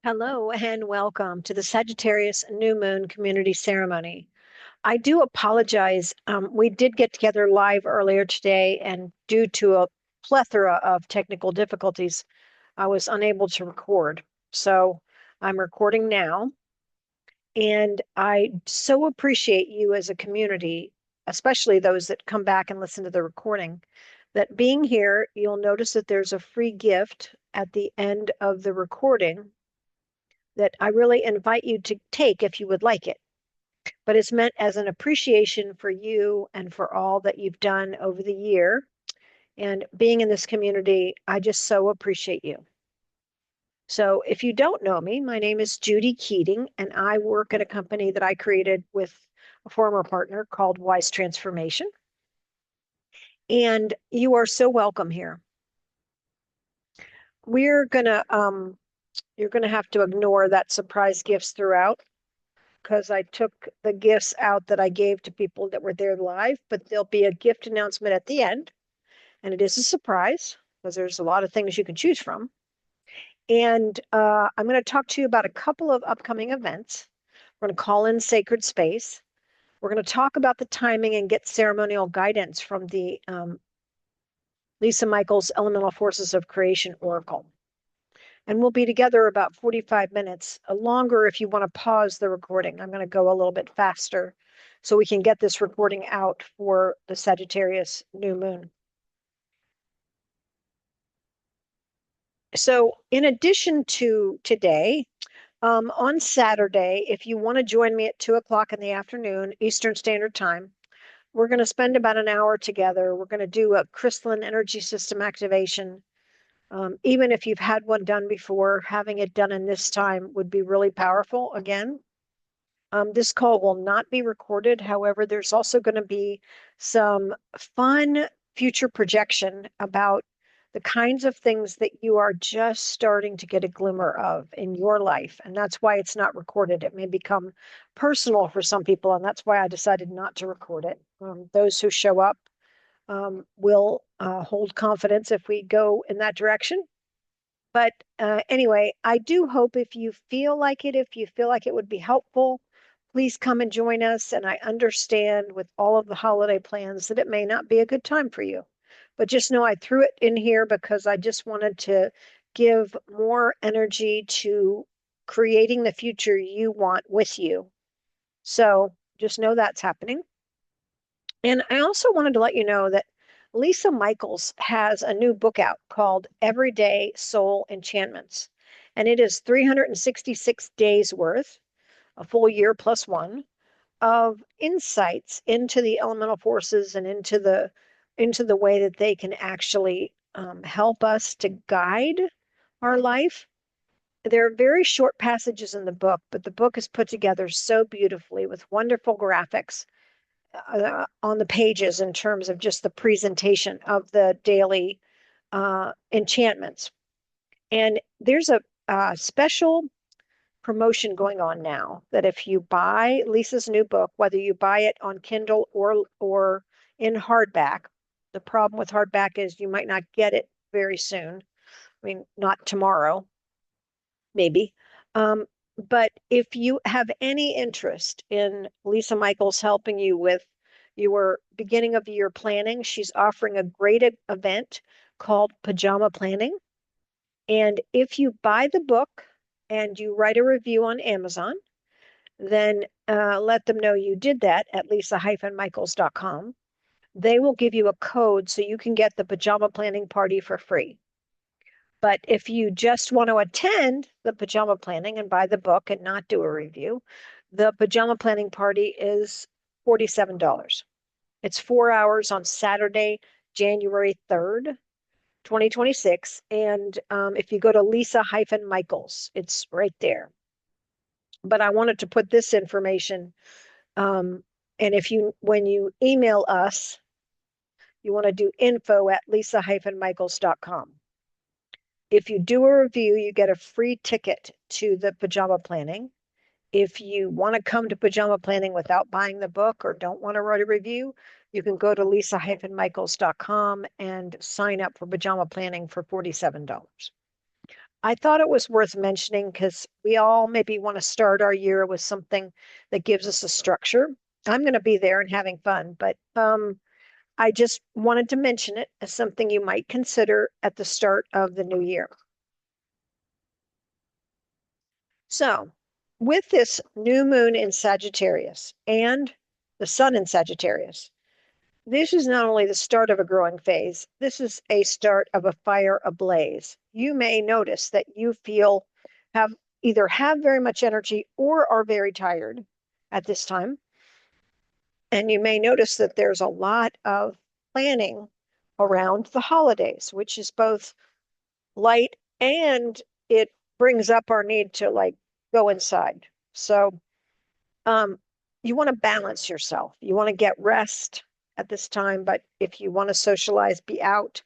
Hello and welcome to the Sagittarius New Moon Community Ceremony. I do apologize. We did get together live earlier today, and due to a plethora of technical difficulties, I was unable to record. So I'm recording now, and I so appreciate you as a community, especially those that come back and listen to the recording, that being here, you'll notice that there's a free gift at the end of the recording that I really invite you to take if you would like it. But it's meant as an appreciation for you and for all that you've done over the year. And being in this community, I just so appreciate you. So if you don't know me, my name is Judy Keating, and I work at a company that I created with a former partner called Wise Transformation. And you are so welcome here. We're gonna you're gonna have to ignore that surprise gifts throughout, because I took the gifts out that I gave to people that were there live, but there'll be a gift announcement at the end. And it is a surprise because there's a lot of things you can choose from. And I'm going to talk to you about a couple of upcoming events. We're going to call in Sacred Space. We're going to talk about the timing and get ceremonial guidance from the Lisa Michaels Elemental Forces of Creation Oracle. And we'll be together about 45 minutes, longer if you want to pause the recording. I'm going to go a little bit faster so we can get this recording out for the Sagittarius new moon. So in addition to today, on Saturday, if you want to join me at 2 o'clock in the afternoon, Eastern Standard Time, we're going to spend about an hour together. We're going to do a crystalline energy system activation. Even if you've had one done before, having it done in this time would be really powerful. Again, this call will not be recorded. However, there's also going to be some fun future projection about the kinds of things that you are just starting to get a glimmer of in your life. And that's why it's not recorded. It may become personal for some people, and that's why I decided not to record it. Those who show up will hold confidence if we go in that direction. But anyway, I do hope if you feel like it would be helpful, please come and join us. And I understand with all of the holiday plans that it may not be a good time for you. But just know I threw it in here because I just wanted to give more energy to creating the future you want with you. So just know that's happening. And I also wanted to let you know that Lisa Michaels has a new book out called Everyday Soul Enchantments. And it is 366 days worth, a full year plus one, of insights into the elemental forces and into the way that they can actually help us to guide our life. There are very short passages in the book, but the book is put together so beautifully with wonderful graphics on the pages in terms of just the presentation of the daily enchantments. And there's a special promotion going on now that if you buy Lisa's new book, whether you buy it on Kindle or in hardback, the problem with hardback is you might not get it very soon. I mean, not tomorrow, maybe. But if you have any interest in Lisa Michaels helping you with your beginning of the year planning, she's offering a great event called Pajama Planning. And if you buy the book and you write a review on Amazon, then let them know you did that at lisa-michaels.com. They will give you a code so you can get the pajama planning party for free. But if you just want to attend the pajama planning and buy the book and not do a review, the pajama planning party is $47. It's 4 hours on Saturday, January 3rd, 2026. And if you go to Lisa-Michaels, it's right there. But I wanted to put this information. And when you email us, you want to do info@lisa-michaels.com. If you do a review, you get a free ticket to the pajama planning. If you want to come to pajama planning without buying the book or don't want to write a review, you can go to lisa-michaels.com and sign up for pajama planning for $47. I thought it was worth mentioning because we all maybe want to start our year with something that gives us a structure. I'm going to be there and having fun, but I just wanted to mention it as something you might consider at the start of the new year. So, with this new moon in Sagittarius and the sun in Sagittarius, this is not only the start of a growing phase, this is a start of a fire ablaze. You may notice that you feel have either have very much energy or are very tired at this time. And you may notice that there's a lot of planning around the holidays, which is both light and it brings up our need to like go inside. So um, you want to balance yourself. You want to get rest at this time, but if you want to socialize, be out,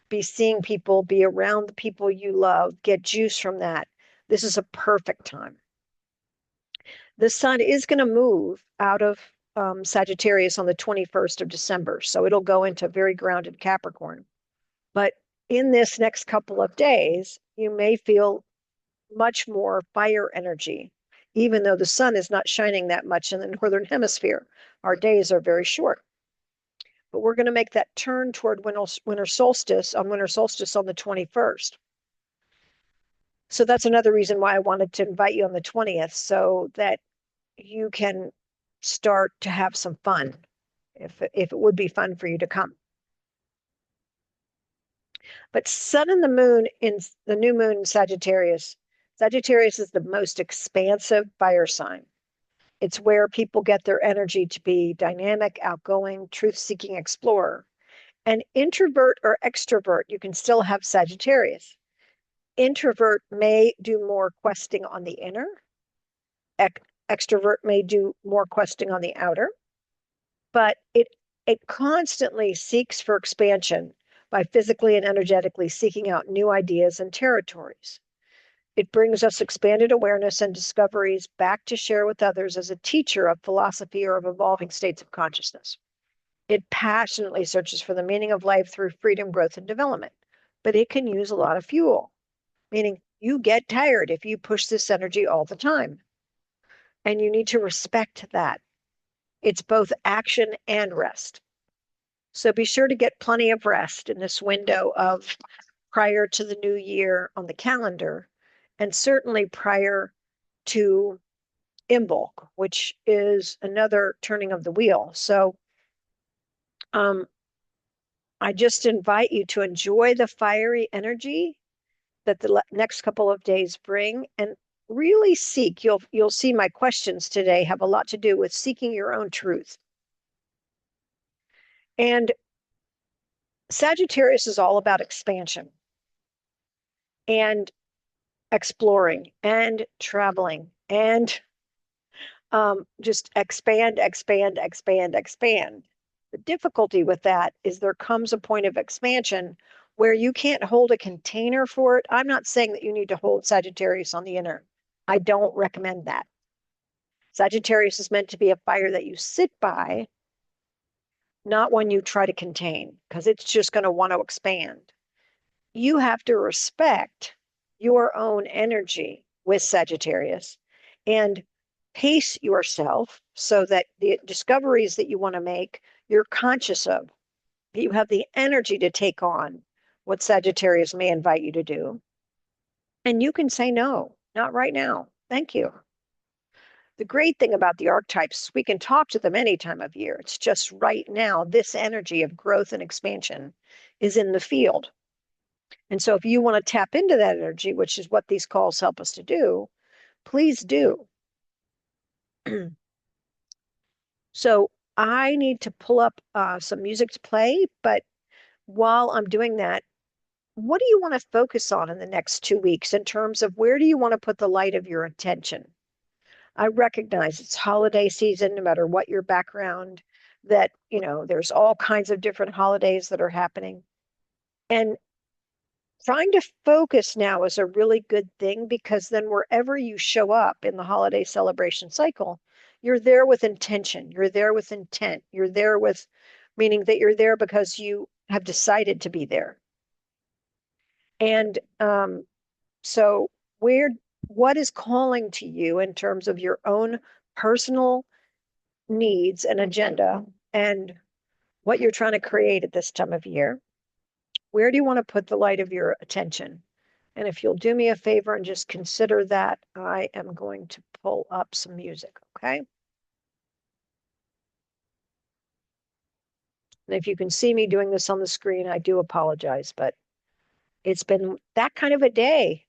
be seeing people, be around the people you love, get juice from that. This is a perfect time. The sun is going to move out of Sagittarius on the 21st of December, so it'll go into very grounded Capricorn. But in this next couple of days, you may feel much more fire energy, even though the sun is not shining that much in the northern hemisphere. Our days are very short. But we're going to make that turn toward winter solstice on the 21st. So that's another reason why I wanted to invite you on the 20th so that you can start to have some fun if it would be fun for you to come. But sun and the moon in the new moon in Sagittarius. Sagittarius is the most expansive fire sign. It's where people get their energy to be dynamic, outgoing, truth-seeking explorer. An introvert or extrovert, you can still have Sagittarius. Introvert may do more questing on the inner. Extrovert may do more questing on the outer. But it constantly seeks for expansion by physically and energetically seeking out new ideas and territories. It brings us expanded awareness and discoveries back to share with others as a teacher of philosophy or of evolving states of consciousness. It passionately searches for the meaning of life through freedom, growth, and development, but it can use a lot of fuel, meaning you get tired if you push this energy all the time. And you need to respect that. It's both action and rest. So be sure to get plenty of rest in this window of prior to the new year on the calendar, and certainly prior to Imbolc, which is another turning of the wheel. So I just invite you to enjoy the fiery energy that the next couple of days bring and really seek. You'll see my questions today have a lot to do with seeking your own truth. And Sagittarius is all about expansion and exploring and traveling and just expand, expand, expand, expand. The difficulty with that is there comes a point of expansion where you can't hold a container for it. I'm not saying that you need to hold Sagittarius on the inner. I don't recommend that. Sagittarius is meant to be a fire that you sit by, not one you try to contain, because it's just going to want to expand. You have to respect your own energy with Sagittarius and pace yourself so that the discoveries that you want to make, you're conscious of. You have the energy to take on what Sagittarius may invite you to do. And you can say, no, not right now. Thank you. The great thing about the archetypes, we can talk to them any time of year. It's just right now, this energy of growth and expansion is in the field. And so if you want to tap into that energy, which is what these calls help us to do, please do. So I need to pull up some music to play, but while I'm doing that, what do you want to focus on in the next 2 weeks in terms of where do you want to put the light of your attention? I recognize it's holiday season, no matter what your background, that, there's all kinds of different holidays that are happening. And trying to focus now is a really good thing because then wherever you show up in the holiday celebration cycle, you're there with intention, you're there with intent, you're there with meaning that you're there because you have decided to be there. And So what is calling to you in terms of your own personal needs and agenda and what you're trying to create at this time of year? Where do you want to put the light of your attention? And if you'll do me a favor and just consider that, I am going to pull up some music, okay? And if you can see me doing this on the screen, I do apologize, but it's been that kind of a day.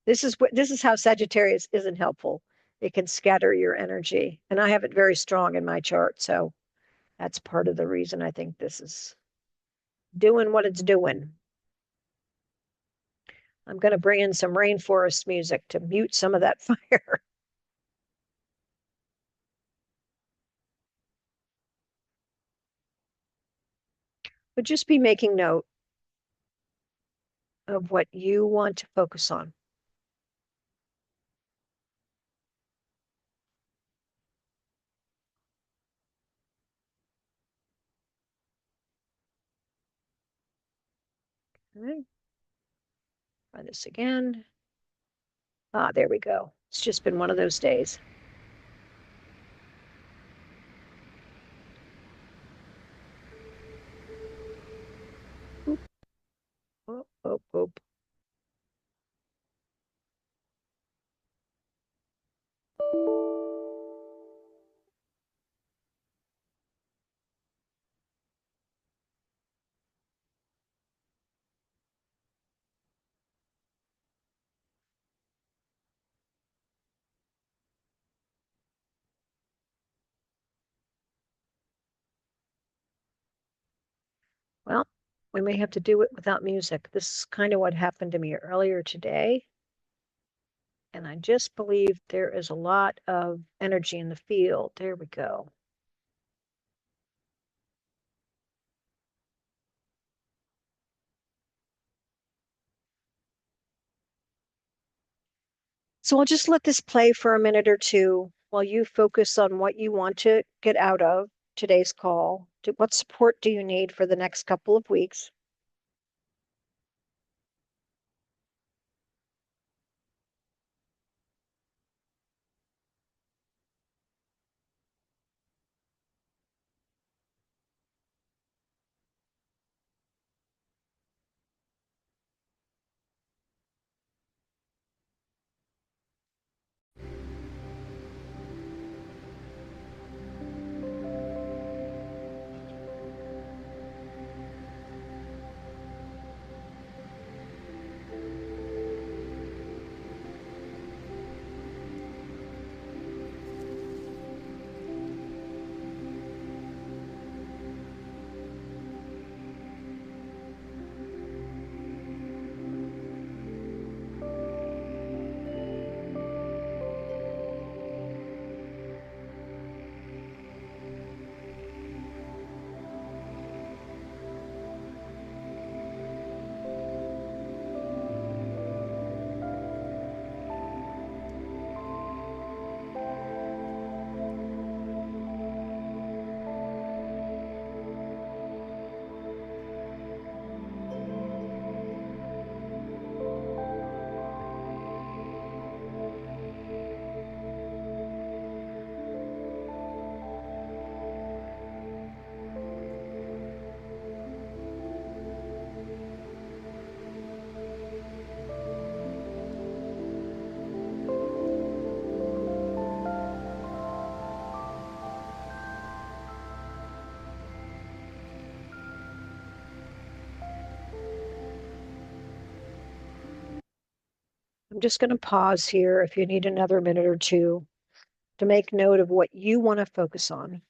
This is how Sagittarius isn't helpful. It can scatter your energy. And I have it very strong in my chart. So that's part of the reason I think this is doing what it's doing. I'm going to bring in some rainforest music to mute some of that fire. But just be making note of what you want to focus on. All right. Try this again. Ah, there we go. It's just been one of those days. Oop, oop, oop, oop. Well, we may have to do it without music. This is kind of what happened to me earlier today. And I just believe there is a lot of energy in the field. There we go. So I'll just let this play for a minute or two while you focus on what you want to get out of today's call. What support do you need for the next couple of weeks? I'm just going to pause here if you need another minute or two to make note of what you want to focus on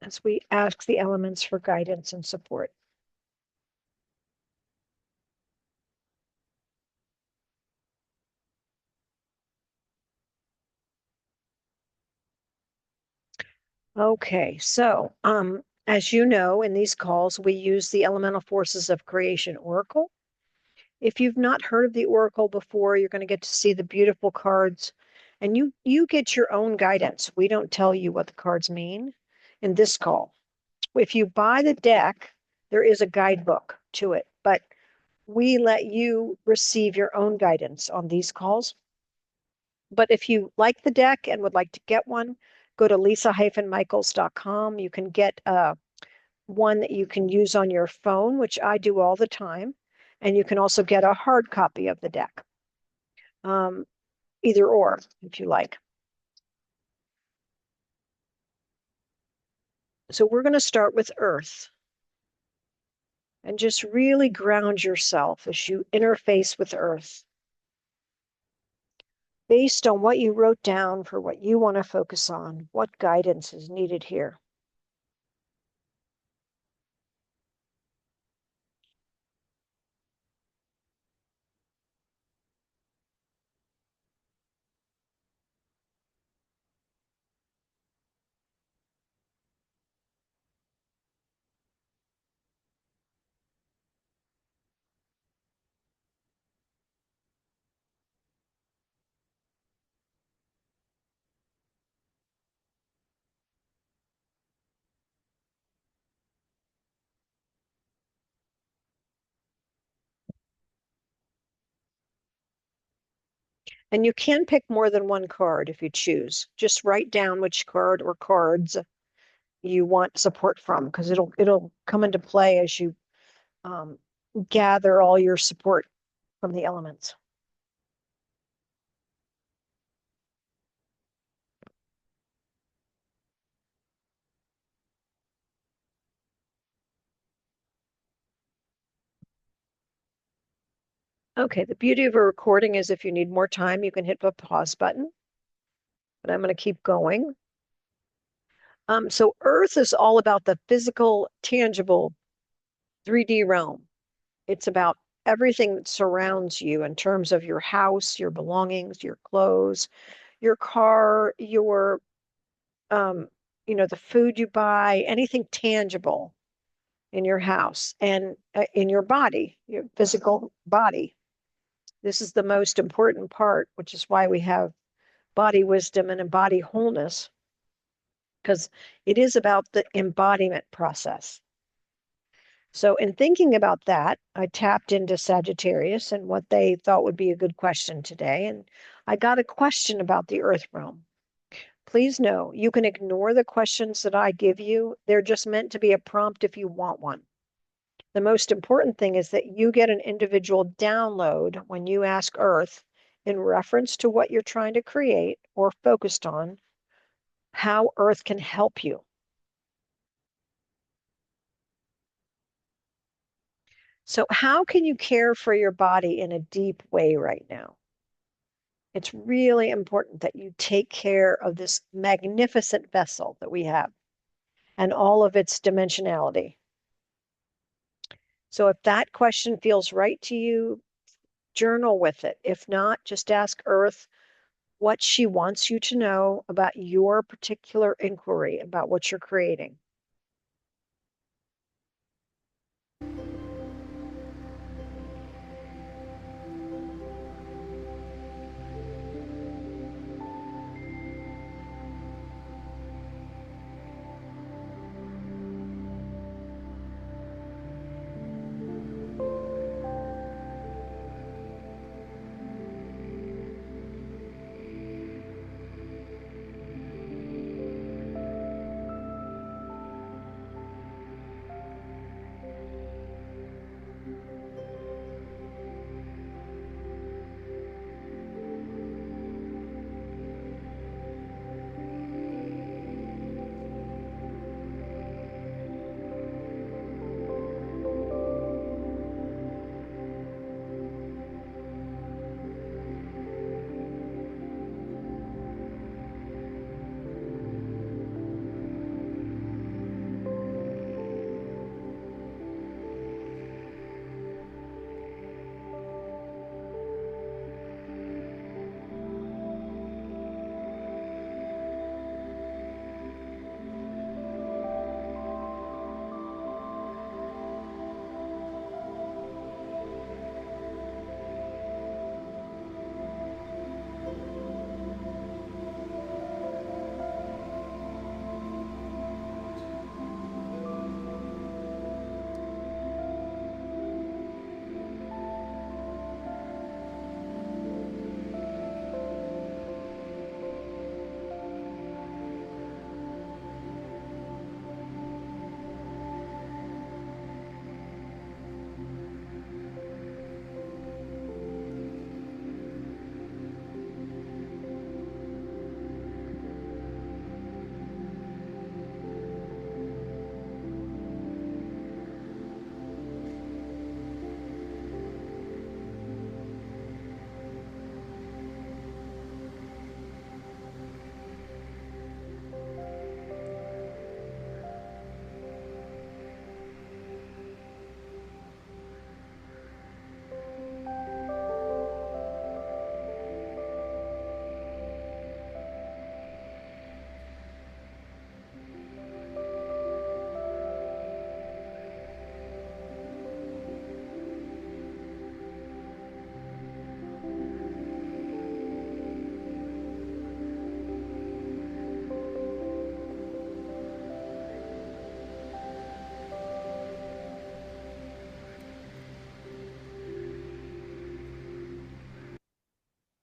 as we ask the elements for guidance and support. Okay, so as you know, in these calls, we use the Elemental Forces of Creation Oracle. If you've not heard of the Oracle before, you're going to get to see the beautiful cards, and you get your own guidance. We don't tell you what the cards mean in this call. If you buy the deck, there is a guidebook to it, but we let you receive your own guidance on these calls. But if you like the deck and would like to get one, go to lisa-michaels.com. You can get one that you can use on your phone, which I do all the time. And you can also get a hard copy of the deck, either or, if you like. So we're going to start with Earth. And just really ground yourself as you interface with Earth based on what you wrote down for what you want to focus on. What guidance is needed here? And you can pick more than one card if you choose. Just write down which card or cards you want support from, because it'll come into play as you um, gather all your support from the elements. Okay, the beauty of a recording is if you need more time, you can hit the pause button, but I'm going to keep going. So Earth is all about the physical, tangible 3D realm. It's about everything that surrounds you in terms of your house, your belongings, your clothes, your car, your the food you buy, anything tangible in your house and in your body, your physical body. This is the most important part, which is why we have body wisdom and body wholeness, because it is about the embodiment process. So, in thinking about that, I tapped into Sagittarius and what they thought would be a good question today. And I got a question about the earth realm. Please know you can ignore the questions that I give you. They're just meant to be a prompt if you want one. The most important thing is that you get an individual download when you ask Earth in reference to what you're trying to create or focused on, how Earth can help you. So, how can you care for your body in a deep way right now? It's really important that you take care of this magnificent vessel that we have and all of its dimensionality. So, if that question feels right to you, journal with it. If not, just ask Earth what she wants you to know about your particular inquiry about what you're creating.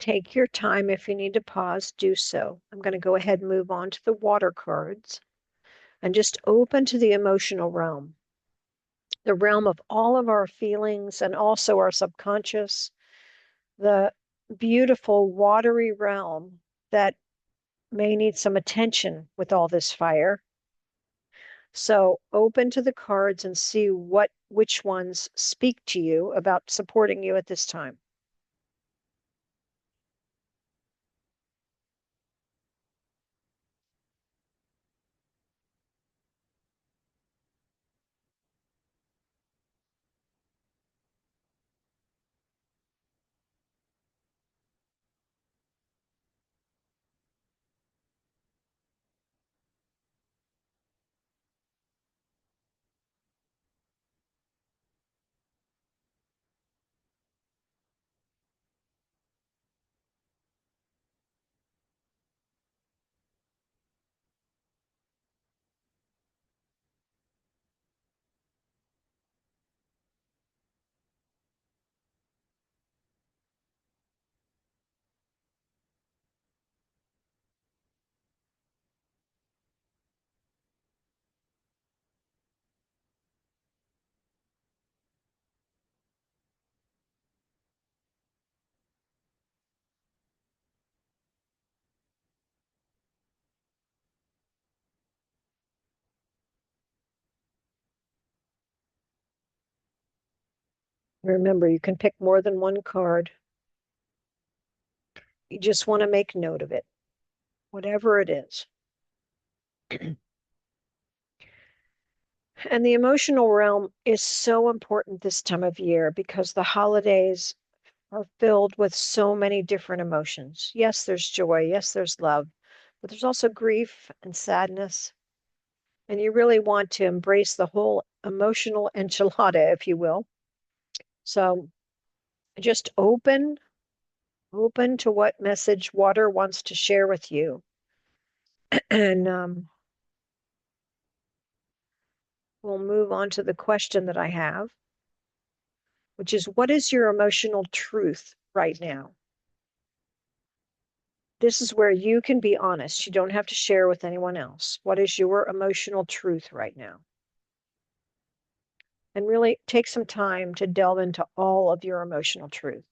Take your time. If you need to pause, do so. I'm going to go ahead and move on to the water cards and just open to the emotional realm, the realm of all of our feelings and also our subconscious, the beautiful watery realm that may need some attention with all this fire. So open to the cards and see which ones speak to you about supporting you at this time. Remember, you can pick more than one card. You just want to make note of it, whatever it is. And the emotional realm is so important this time of year because the holidays are filled with so many different emotions. Yes, there's joy. Yes, there's love, but there's also grief and sadness. And you really want to embrace the whole emotional enchilada, if you will. So just open to what message water wants to share with you. And we'll move on to the question that I have, which is, what is your emotional truth right now? This is where you can be honest. You don't have to share with anyone else. What is your emotional truth right now? And really take some time to delve into all of your emotional truth.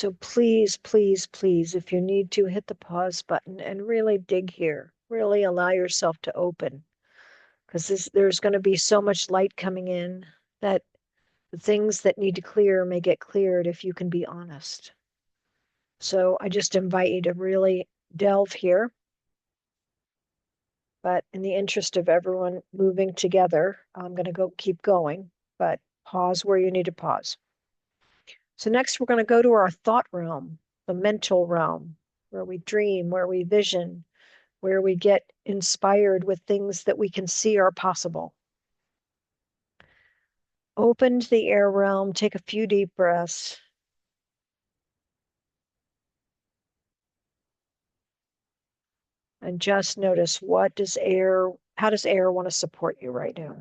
So please, please, please, if you need to, hit the pause button and really dig here. Really allow yourself to open, because there's going to be so much light coming in that the things that need to clear may get cleared if you can be honest. So I just invite you to really delve here. But in the interest of everyone moving together, I'm going to keep going, but pause where you need to pause. So next we're going to go to our thought realm, the mental realm, where we dream, where we vision, where we get inspired with things that we can see are possible. Open to the air realm, take a few deep breaths. And just notice how does air want to support you right now?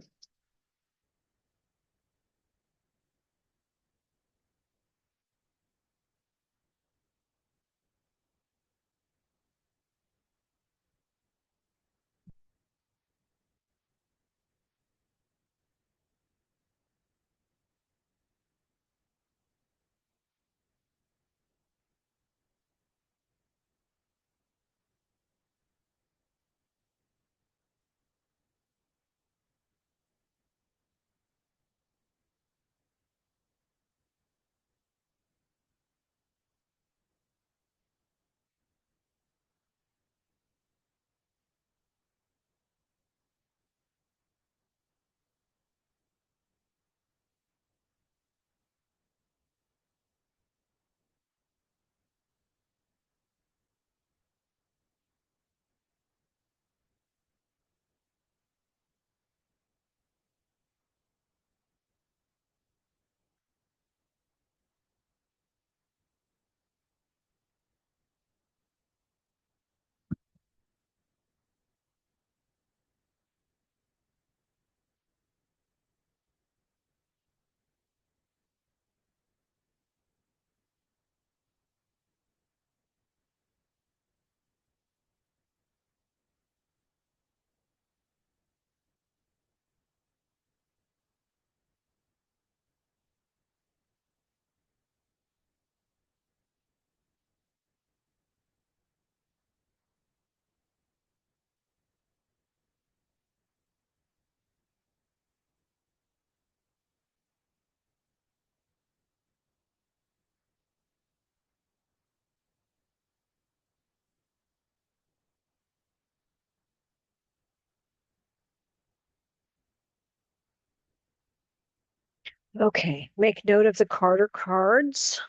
Okay, make note of the Carter cards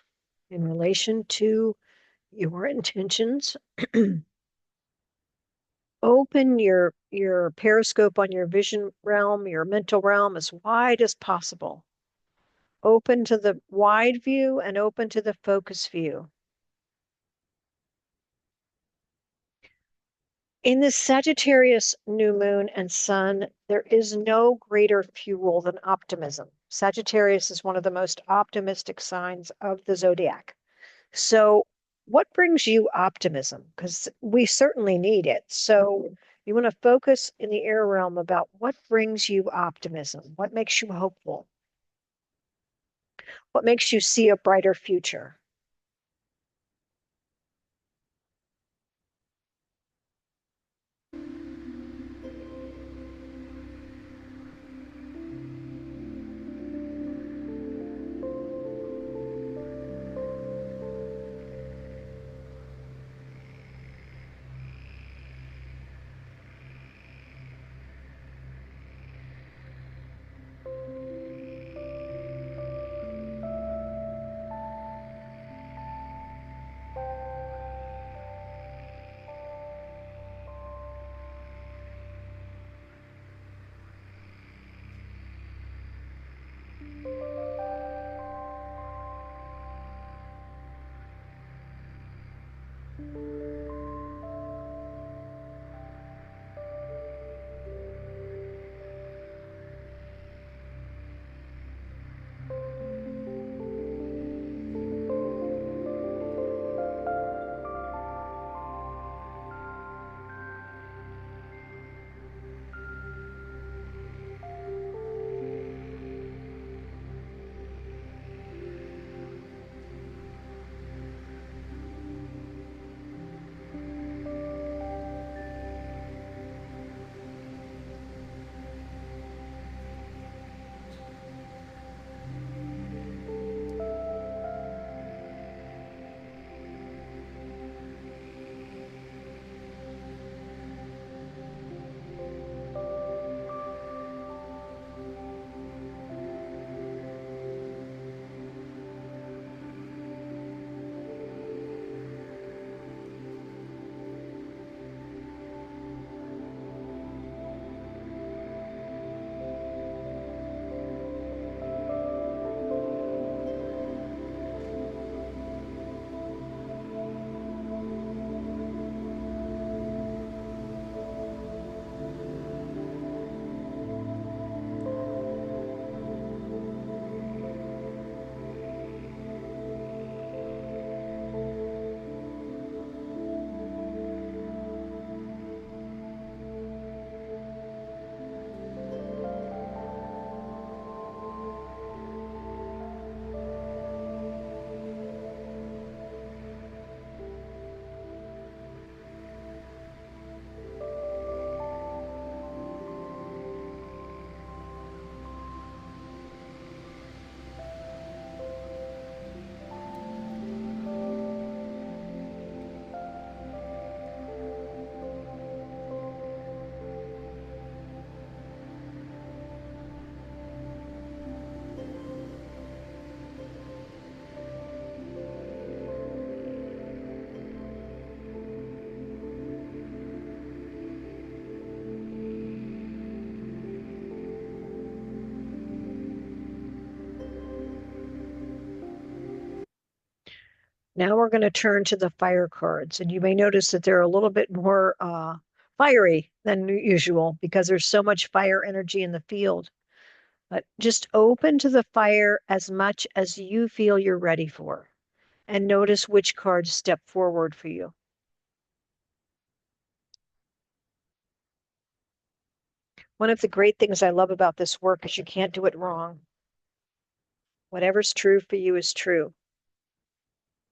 in relation to your intentions. Open your periscope on your vision realm, your mental realm, as wide as possible. Open to the wide view and open to the focus view. In this Sagittarius new moon and sun, there is no greater fuel than optimism. Sagittarius is one of the most optimistic signs of the zodiac. So, what brings you optimism? Because we certainly need it. So, you want to focus in the air realm about what brings you optimism, what makes you hopeful, what makes you see a brighter future. Now we're going to turn to the fire cards, and you may notice that they're a little bit more fiery than usual because there's so much fire energy in the field. But just open to the fire as much as you feel you're ready for, and notice which cards step forward for you. One of the great things I love about this work is you can't do it wrong. Whatever's true for you is true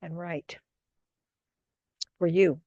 and right for you.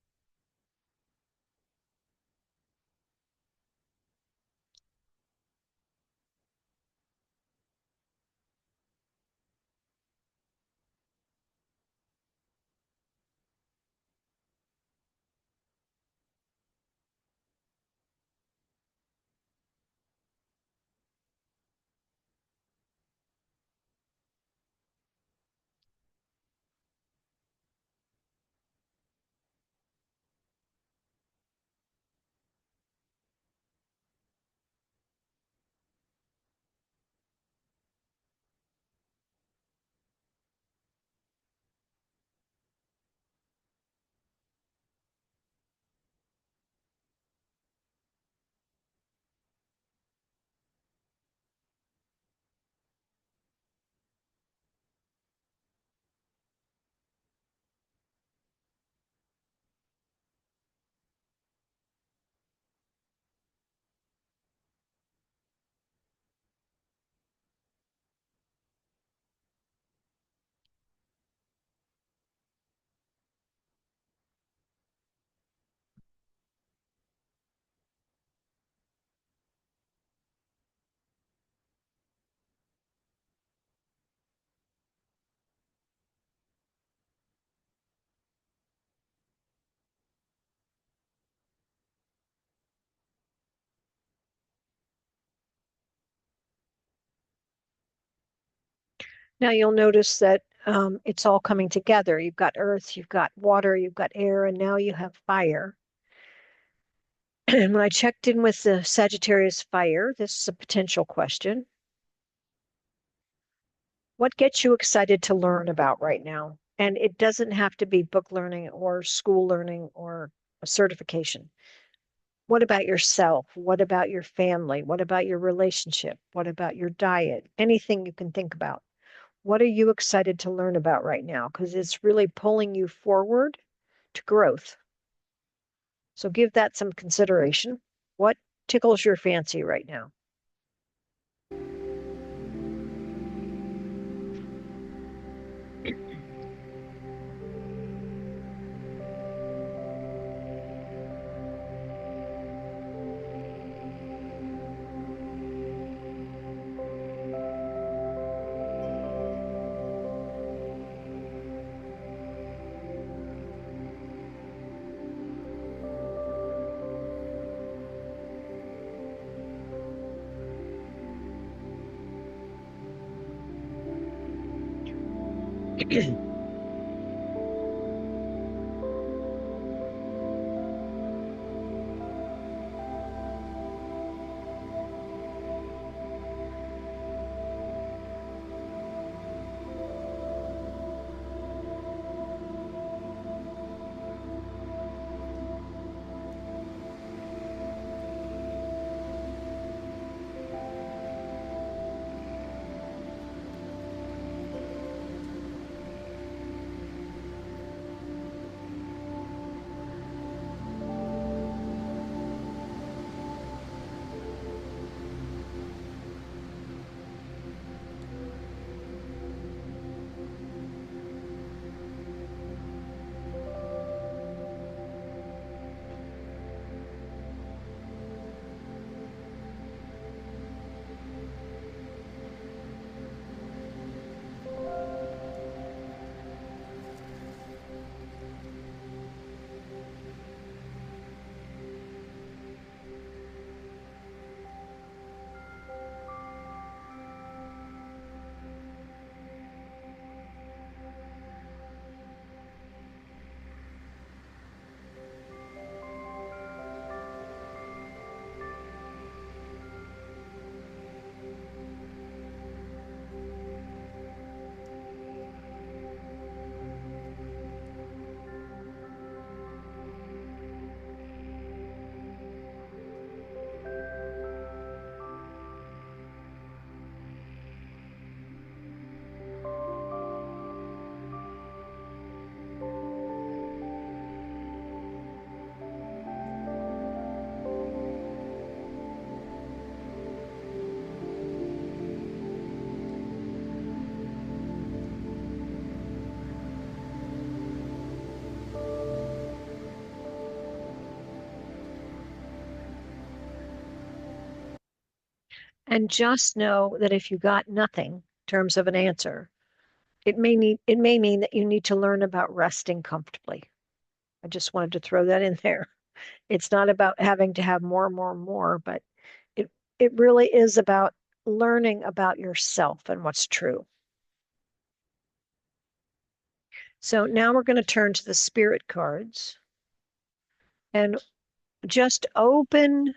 Now you'll notice that it's all coming together. You've got earth, you've got water, you've got air, and now you have fire. And when I checked in with the Sagittarius fire, this is a potential question. What gets you excited to learn about right now? And it doesn't have to be book learning or school learning or a certification. What about yourself? What about your family? What about your relationship? What about your diet? Anything you can think about. What are you excited to learn about right now? Because it's really pulling you forward to growth. So give that some consideration. What tickles your fancy right now? And just know that if you got nothing in terms of an answer, it may mean that you need to learn about resting comfortably. I just wanted to throw that in there. It's not about having to have more, more, more, but it it really is about learning about yourself and what's true. So now we're going to turn to the spirit cards and just open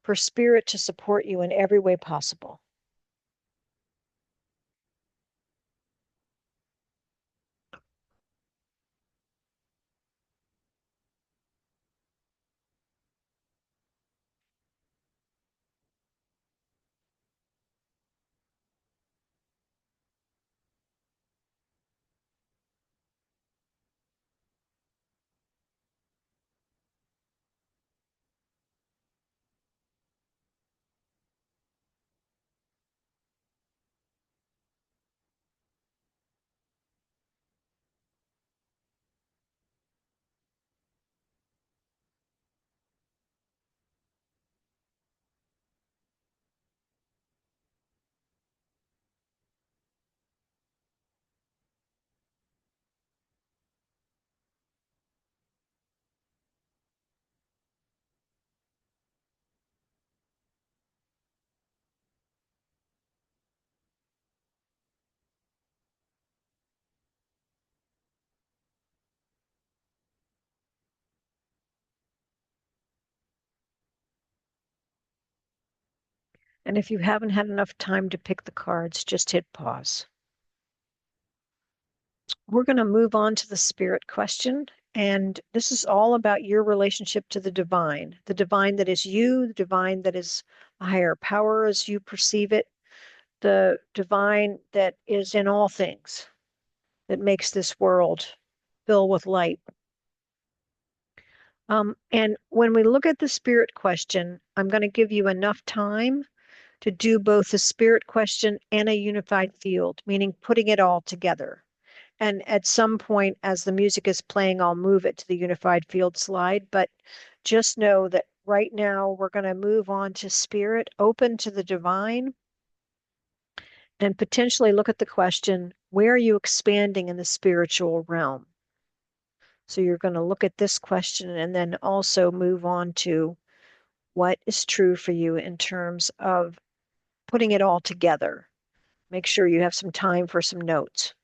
for spirit to support you in every way possible. And if you haven't had enough time to pick the cards, just hit pause. We're going to move on to the spirit question. And this is all about your relationship to the divine that is you, the divine that is a higher power as you perceive it, the divine that is in all things, that makes this world fill with light. And when we look at the spirit question, I'm going to give you enough time to do both the spirit question and a unified field, meaning putting it all together. And at some point, as the music is playing, I'll move it to the unified field slide. But just know that right now we're going to move on to spirit, open to the divine, and potentially look at the question, where are you expanding in the spiritual realm? So you're going to look at this question and then also move on to what is true for you in terms of putting it all together. Make sure you have some time for some notes.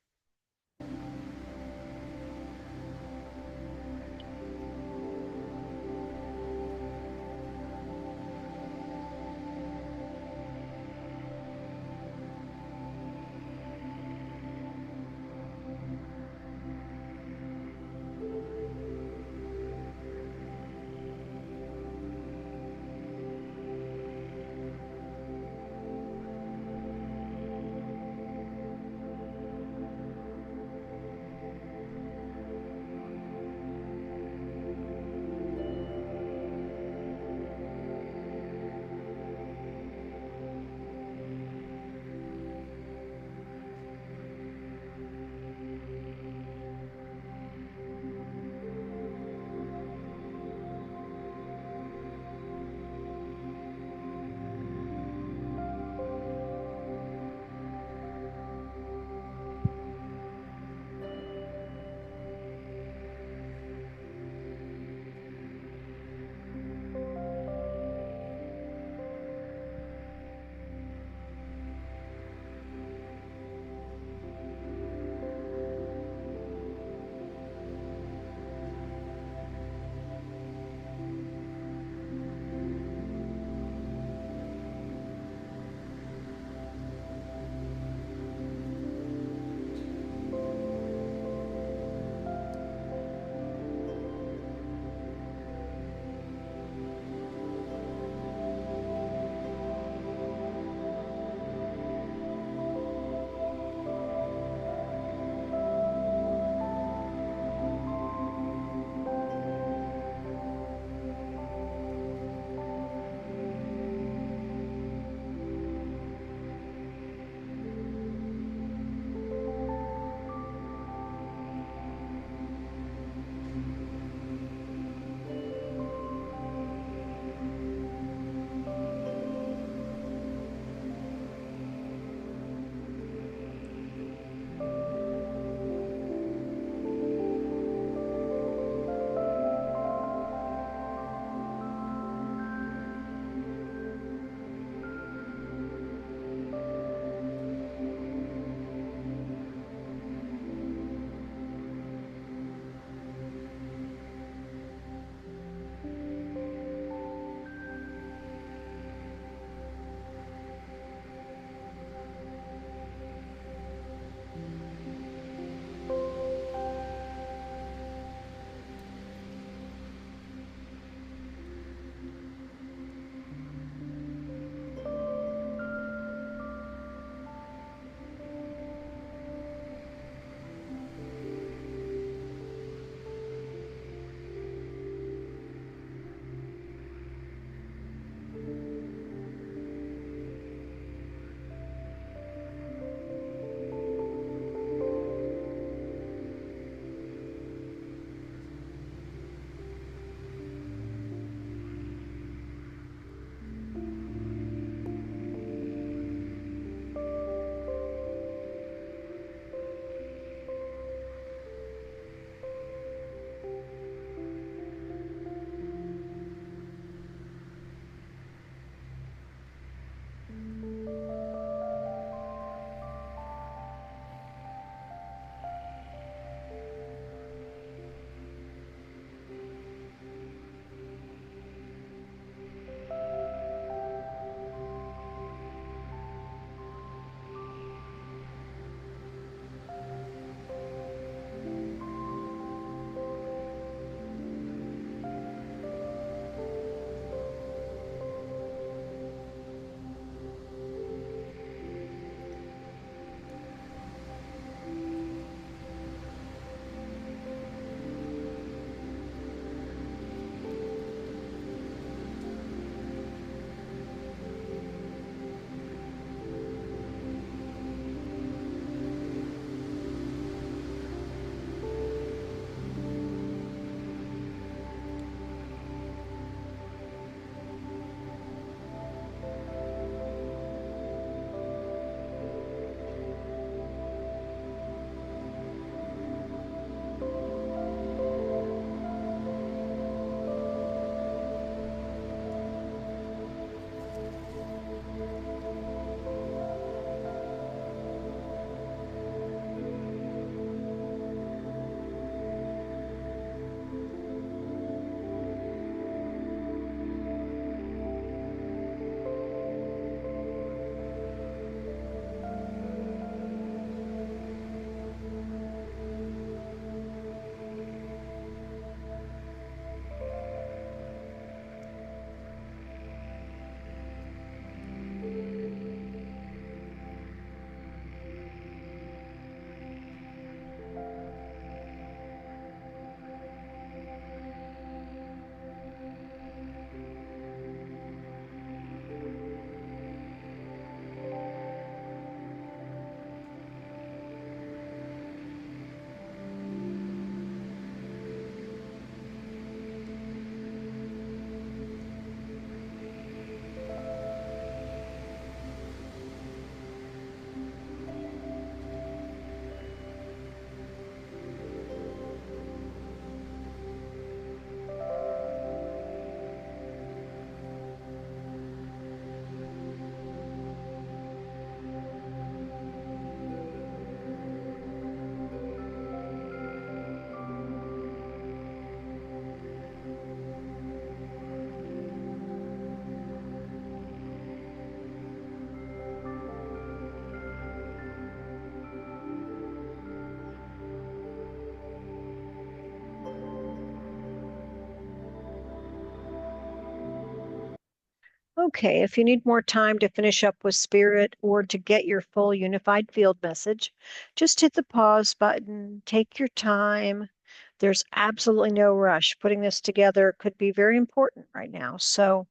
Okay, if you need more time to finish up with spirit or to get your full unified field message, just hit the pause button, take your time. There's absolutely no rush. Putting this together could be very important right now. So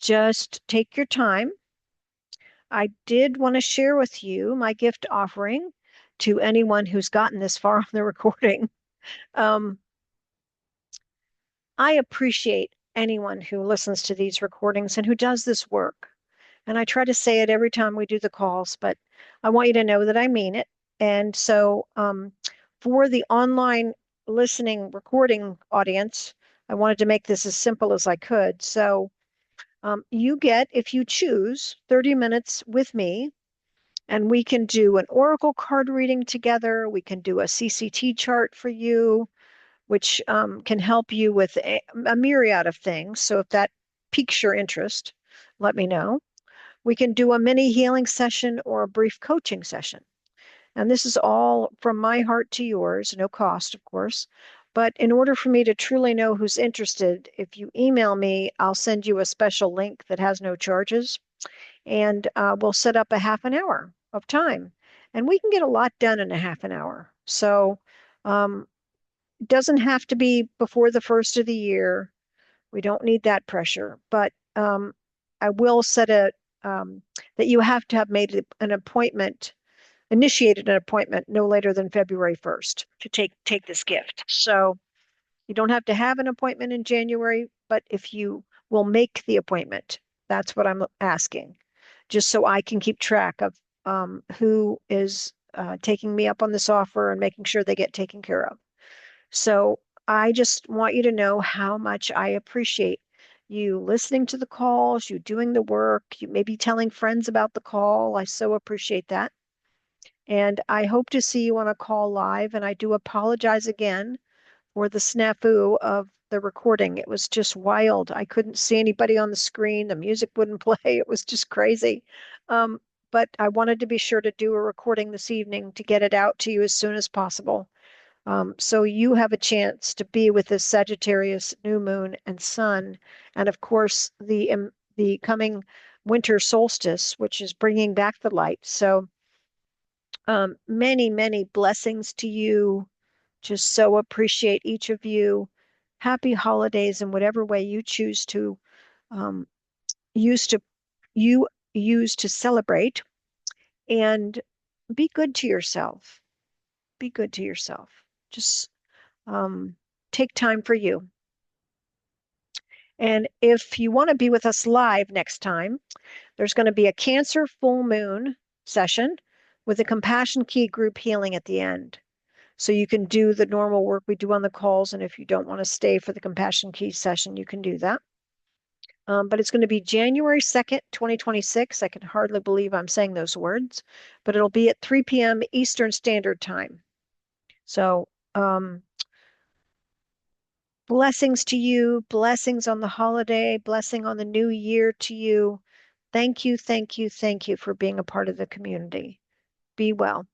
just take your time. I did want to share with you my gift offering to anyone who's gotten this far on the recording. Um, I appreciate anyone who listens to these recordings and who does this work. And I try to say it every time we do the calls, but I want you to know that I mean it. And so for the online listening recording audience, I wanted to make this as simple as I could. So you get, if you choose, 30 minutes with me, and we can do an oracle card reading together. We can do a CCT chart for you, which can help you with a myriad of things. So if that piques your interest, let me know. We can do a mini healing session or a brief coaching session. And this is all from my heart to yours, no cost, of course. But in order for me to truly know who's interested, if you email me, I'll send you a special link that has no charges. And we'll set up a half an hour of time. And we can get a lot done in a half an hour. So it doesn't have to be before the first of the year. We don't need that pressure. But I will set that you have to have made an appointment, initiated an appointment no later than February 1st to take this gift. So you don't have to have an appointment in January, but if you will make the appointment, that's what I'm asking, just so I can keep track of who is taking me up on this offer and making sure they get taken care of. So I just want you to know how much I appreciate you listening to the calls, you doing the work, you maybe telling friends about the call. I so appreciate that. And I hope to see you on a call live. And I do apologize again for the snafu of the recording. It was just wild. I couldn't see anybody on the screen. The music wouldn't play. It was just crazy. But I wanted to be sure to do a recording this evening to get it out to you as soon as possible. So you have a chance to be with this Sagittarius new moon and sun, and of course the coming winter solstice, which is bringing back the light. So many, many blessings to you. Just so appreciate each of you. Happy holidays in whatever way you choose to um, use to you use to celebrate, and be good to yourself. Be good to yourself. Just take time for you. And if you want to be with us live next time, there's going to be a Cancer full moon session with a Compassion Key group healing at the end. So you can do the normal work we do on the calls. And if you don't want to stay for the Compassion Key session, you can do that. But it's going to be January 2nd, 2026. I can hardly believe I'm saying those words, but it'll be at 3 p.m. Eastern Standard Time. So blessings to you, blessings on the holiday, blessing on the new year to you. Thank you, thank you, thank you for being a part of the community. Be well.